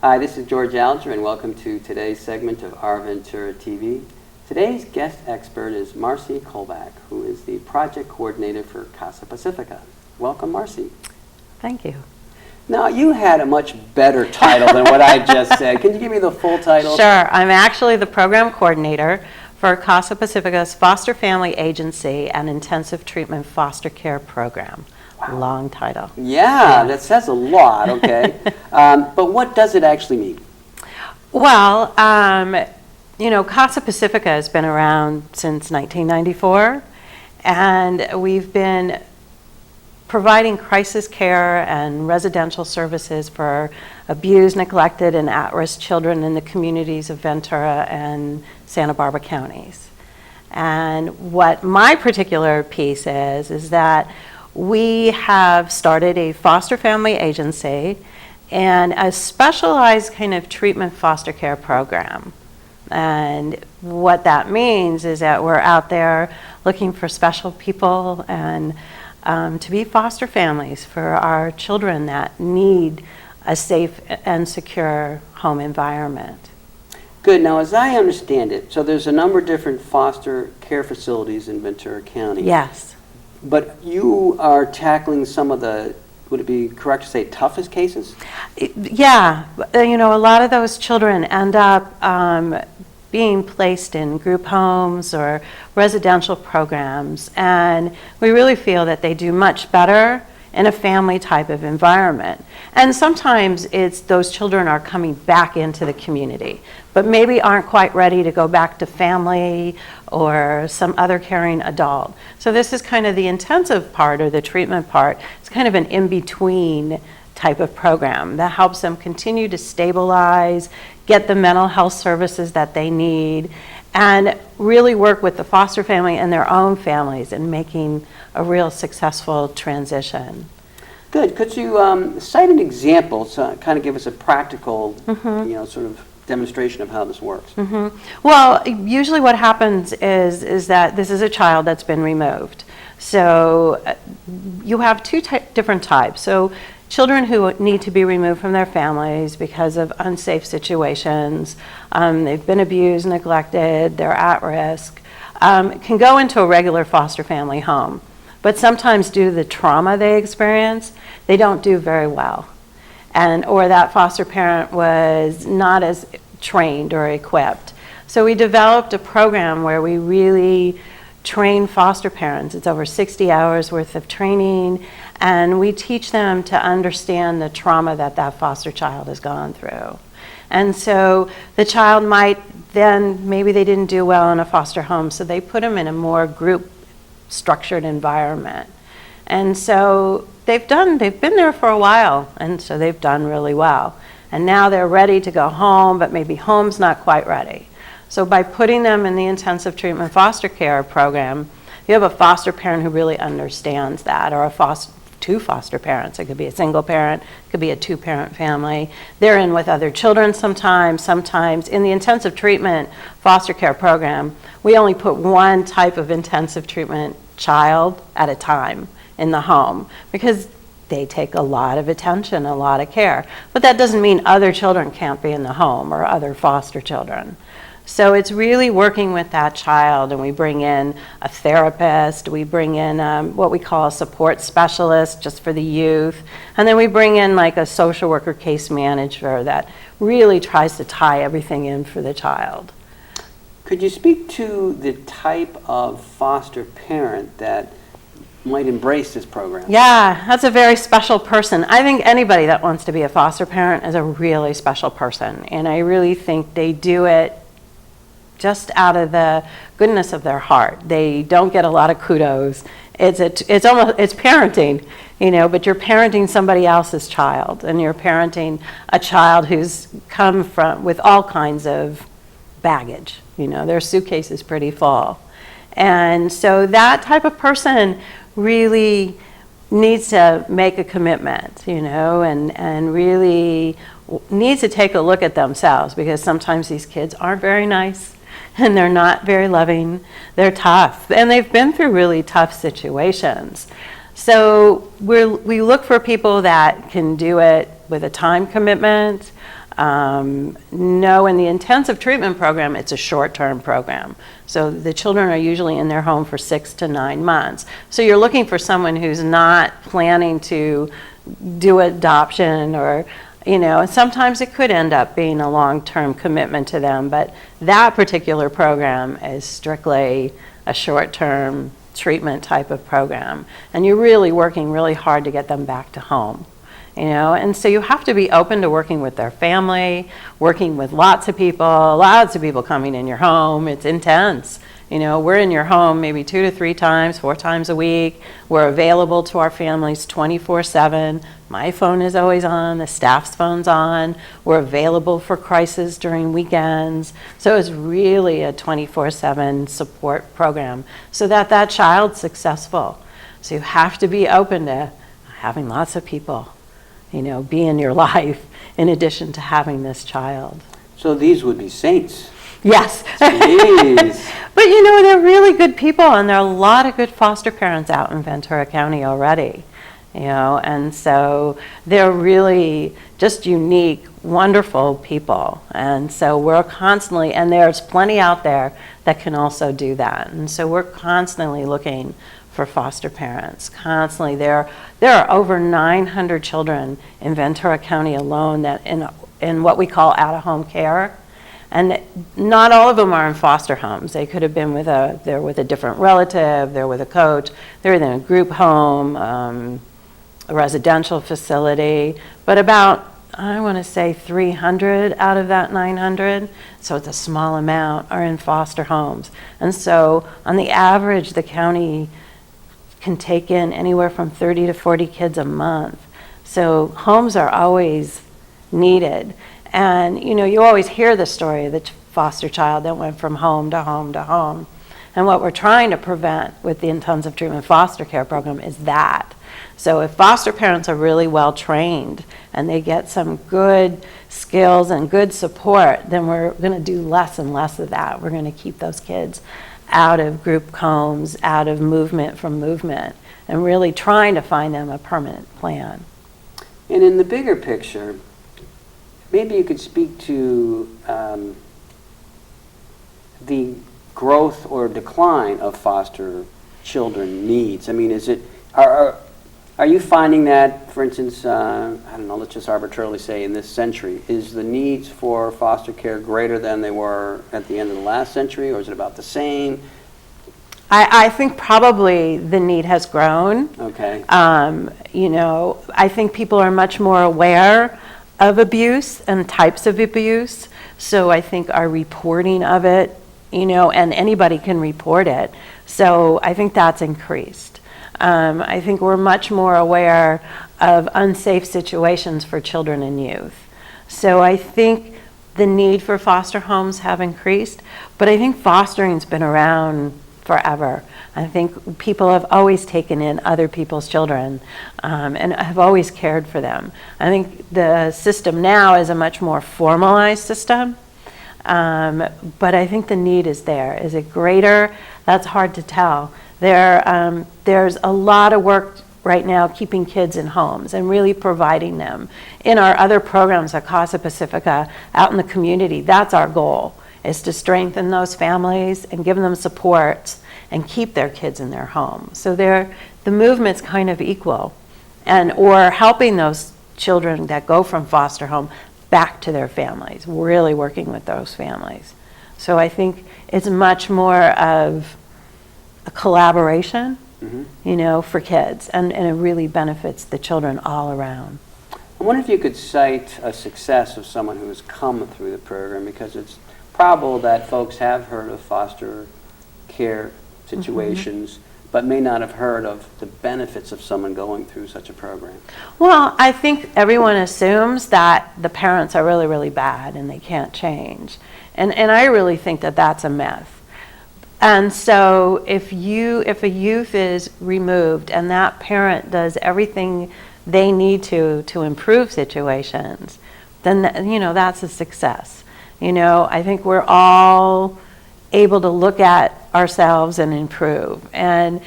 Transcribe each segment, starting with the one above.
Hi, this is George Alger, and welcome to today's segment of Our Ventura TV. Today's guest expert is Marcie Kullback, who is the project coordinator for Casa Pacifica. Welcome, Marcie. Thank you. Now, you had a much better title than what I just said. Can you give me the full title? Sure. I'm actually the program coordinator for Casa Pacifica's Foster Family Agency and Intensive Treatment Foster Care Program. Wow. Long title. Yeah, that says a lot, okay. But what does it actually mean? Well, you know, Casa Pacifica has been around since 1994, and we've been providing crisis care and residential services for abused, neglected, and at-risk children in the communities of Ventura and Santa Barbara counties. And what my particular piece is that we have started a foster family agency and a specialized kind of treatment foster care program. And what that means is that we're out there looking for special people and to be foster families for our children that need a safe and secure home environment. Good. Now, as I understand it, so there's a number of different foster care facilities in Ventura County. Yes. But you are tackling some of the, would it be correct to say, toughest cases? Yeah. You know, a lot of those children end up being placed in group homes or residential programs, and we really feel that they do much better in a family type of environment. And sometimes it's those children are coming back into the community, but maybe aren't quite ready to go back to family or some other caring adult. So this is kind of the intensive part or the treatment part. It's kind of an in-between type of program that helps them continue to stabilize, get the mental health services that they need, and really work with the foster family and their own families in making a real successful transition. Good. Could you cite an example to kind of give us a practical, you know, sort of demonstration of how this works? Well, usually what happens is that this is a child that's been removed. So you have two different types. So children who need to be removed from their families because of unsafe situations, they've been abused, neglected, they're at risk, can go into a regular foster family home. But sometimes due to the trauma they experience, they don't do very well. Or that foster parent was not as trained or equipped. So we developed a program where we really train foster parents. It's over 60 hours worth of training, and we teach them to understand the trauma that that foster child has gone through. And so the child might then, maybe they didn't do well in a foster home, so they put them in a more group structured environment. And so they've been there for a while, and so they've done really well. And now they're ready to go home, but maybe home's not quite ready. So by putting them in the intensive treatment foster care program, you have a foster parent who really understands that, or two foster parents. It could be a single parent, it could be a two-parent family. They're in with other children sometimes. In the intensive treatment foster care program, we only put one type of intensive treatment child at a time in the home because they take a lot of attention, a lot of care. But that doesn't mean other children can't be in the home or other foster children. So it's really working with that child, and we bring in a therapist, we bring in what we call a support specialist just for the youth, and then we bring in like a social worker case manager that really tries to tie everything in for the child. Could you speak to the type of foster parent that might embrace this program? Yeah, that's a very special person. I think anybody that wants to be a foster parent is a really special person, and I really think they do it just out of the goodness of their heart. They don't get a lot of kudos. It's parenting, you know, but you're parenting somebody else's child, and you're parenting a child who's come from with all kinds of baggage. You know, their suitcase is pretty full. And so that type of person really needs to make a commitment, you know, and really needs to take a look at themselves, because sometimes these kids aren't very nice and they're not very loving. They're tough, and they've been through really tough situations. So we look for people that can do it with a time commitment, No, in the intensive treatment program, it's a short-term program. So the children are usually in their home for 6 to 9 months. So you're looking for someone who's not planning to do adoption, or, you know, sometimes it could end up being a long-term commitment to them, but that particular program is strictly a short-term treatment type of program. And you're really working really hard to get them back to home. You know, and so you have to be open to working with their family, working with lots of people coming in your home. It's intense. You know, we're in your home maybe 2 to 3 times, 4 times a week. We're available to our families 24/7. My phone is always on, the staff's phone's on. We're available for crises during weekends. So it's really a 24/7 support program so that that child's successful. So you have to be open to having lots of people, you know, be in your life in addition to having this child. So these would be saints. Yes. Jeez. But you know, they're really good people, and there are a lot of good foster parents out in Ventura County already, you know, and so they're really just unique, wonderful people. And so we're constantly, and there's plenty out there that can also do that. And so we're constantly looking for foster parents, constantly. There are over 900 children in Ventura County alone that in what we call out-of-home care. And not all of them are in foster homes. They could have been they're with a different relative, they're with a coach, they're in a group home, a residential facility. But about, I want to say 300 out of that 900, so it's a small amount, are in foster homes. And so on the average, the county can take in anywhere from 30 to 40 kids a month. So homes are always needed. And, you know, you always hear the story of the foster child that went from home to home to home. And what we're trying to prevent with the intensive treatment foster care program is that. So if foster parents are really well trained and they get some good skills and good support, then we're going to do less and less of that. We're going to keep those kids out of group homes, out of movement from movement, and really trying to find them a permanent plan. And in the bigger picture, maybe you could speak to the growth or decline of foster children needs. I mean, are you finding that, for instance, I don't know, let's just arbitrarily say in this century, is the needs for foster care greater than they were at the end of the last century, or is it about the same? I think probably the need has grown. Okay. You know, I think people are much more aware of abuse and types of abuse. So I think our reporting of it, you know, and anybody can report it. So I think that's increased. I think we're much more aware of unsafe situations for children and youth. So I think the need for foster homes have increased, but I think fostering's been around forever. I think people have always taken in other people's children and have always cared for them. I think the system now is a much more formalized system, but I think the need is there. Is it greater? That's hard to tell. There's a lot of work right now keeping kids in homes and really providing them. In our other programs at Casa Pacifica, out in the community, that's our goal, is to strengthen those families and give them supports and keep their kids in their home. So the movement's kind of equal, or helping those children that go from foster home back to their families, really working with those families. So I think it's much more of a collaboration, you know, for kids, and it really benefits the children all around. I wonder if you could cite a success of someone who has come through the program, because it's probable that folks have heard of foster care situations, but may not have heard of the benefits of someone going through such a program. Well, I think everyone assumes that the parents are really, really bad and they can't change. And I really think that that's a myth. And so if a youth is removed and that parent does everything they need to improve situations, then, you know, that's a success. You know, I think we're all able to look at ourselves and improve. And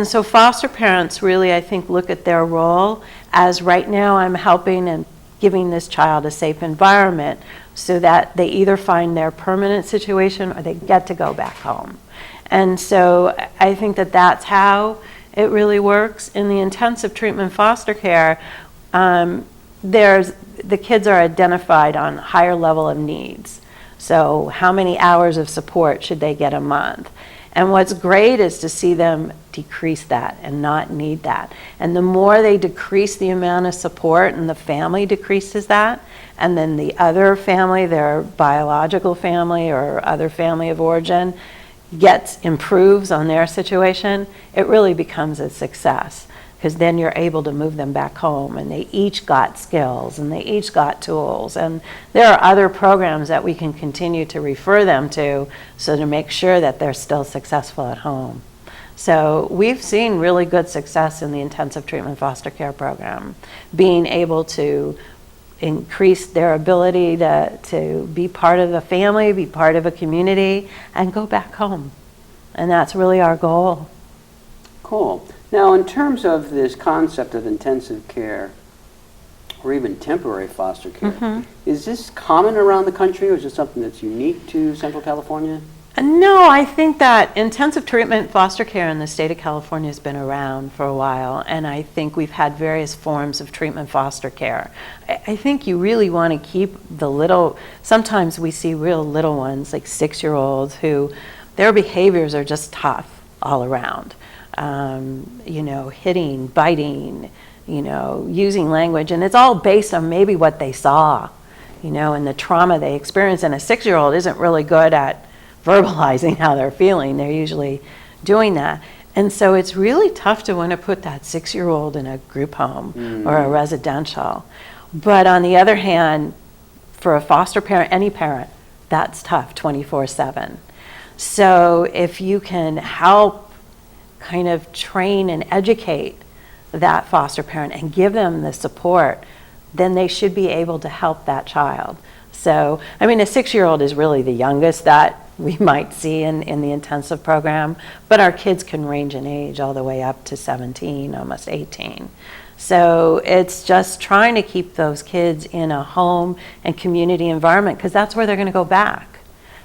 so foster parents really, I think, look at their role as, right now I'm helping and giving this child a safe environment so that they either find their permanent situation or they get to go back home. And so I think that that's how it really works. In the intensive treatment foster care, the kids are identified on higher level of needs. So how many hours of support should they get a month? And what's great is to see them decrease that and not need that. And the more they decrease the amount of support and the family decreases that, and then the other family, their biological family or other family of origin, improves on their situation, it really becomes a success. Because then you're able to move them back home, and they each got skills and they each got tools, and there are other programs that we can continue to refer them to so to make sure that they're still successful at home. So we've seen really good success in the intensive treatment foster care program, being able to increase their ability to be part of the family, be part of a community, and go back home. And that's really our goal. Cool. Now, in terms of this concept of intensive care or even temporary foster care, is this common around the country, or is this something that's unique to Central California? No, I think that intensive treatment foster care in the state of California has been around for a while, and I think we've had various forms of treatment foster care. I think you really want to keep the little, sometimes we see real little ones, like 6-year-olds, who their behaviors are just tough all around. Hitting, biting, using language, and it's all based on maybe what they saw, and the trauma they experienced. And a 6-year-old isn't really good at verbalizing how they're feeling. They're usually doing that. And so it's really tough to want to put that 6-year-old in a group home or a residential. But on the other hand, for a foster parent, any parent, that's tough 24/7. So if you can help kind of train and educate that foster parent and give them the support, then they should be able to help that child. So, I mean, a 6-year-old is really the youngest that we might see in the intensive program, but our kids can range in age all the way up to 17, almost 18. So it's just trying to keep those kids in a home and community environment, because that's where they're going to go back.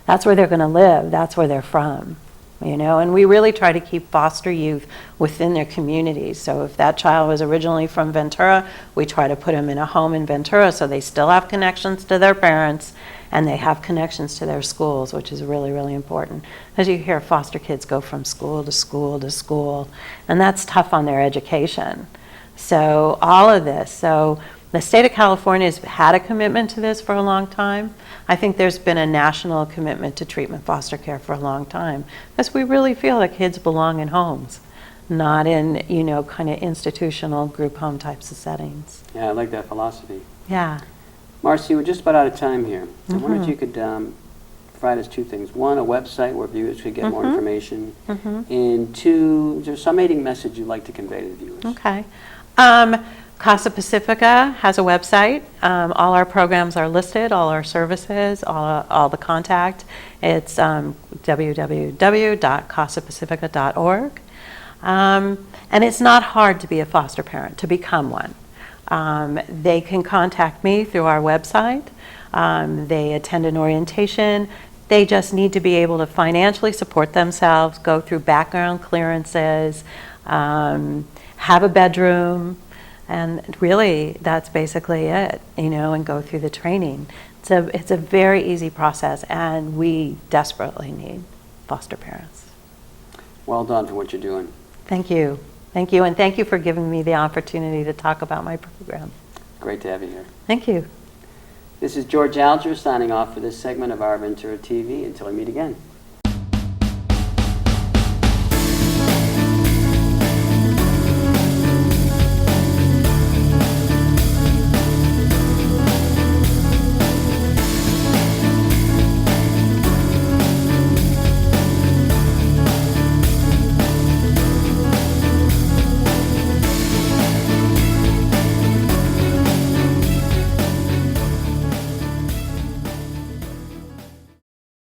That's where they're going to live. That's where they're from. And we really try to keep foster youth within their communities. So if that child was originally from Ventura, we try to put them in a home in Ventura so they still have connections to their parents and they have connections to their schools, which is really, really important. As you hear, foster kids go from school to school to school, and that's tough on their education. So all of this. So the state of California has had a commitment to this for a long time. I think there's been a national commitment to treatment foster care for a long time, because we really feel that kids belong in homes, not in, kind of institutional group home types of settings. Yeah, I like that philosophy. Yeah. Marcie, we're just about out of time here. I wonder if you could provide us 2 things. 1, a website where viewers could get more information. And 2, is there some summating message you'd like to convey to the viewers? Okay. Casa Pacifica has a website. All our programs are listed, all our services, all the contact. It's www.casapacifica.org. And it's not hard to be a foster parent, to become one. They can contact me through our website. They attend an orientation. They just need to be able to financially support themselves, go through background clearances, have a bedroom, and really that's basically it, and go through the training. It's a very easy process, and we desperately need foster parents. Well done for what you're doing. Thank you. Thank you, and thank you for giving me the opportunity to talk about my program. Great to have you here. Thank you. This is George Alger signing off for this segment of Our Ventura TV. Until we meet again.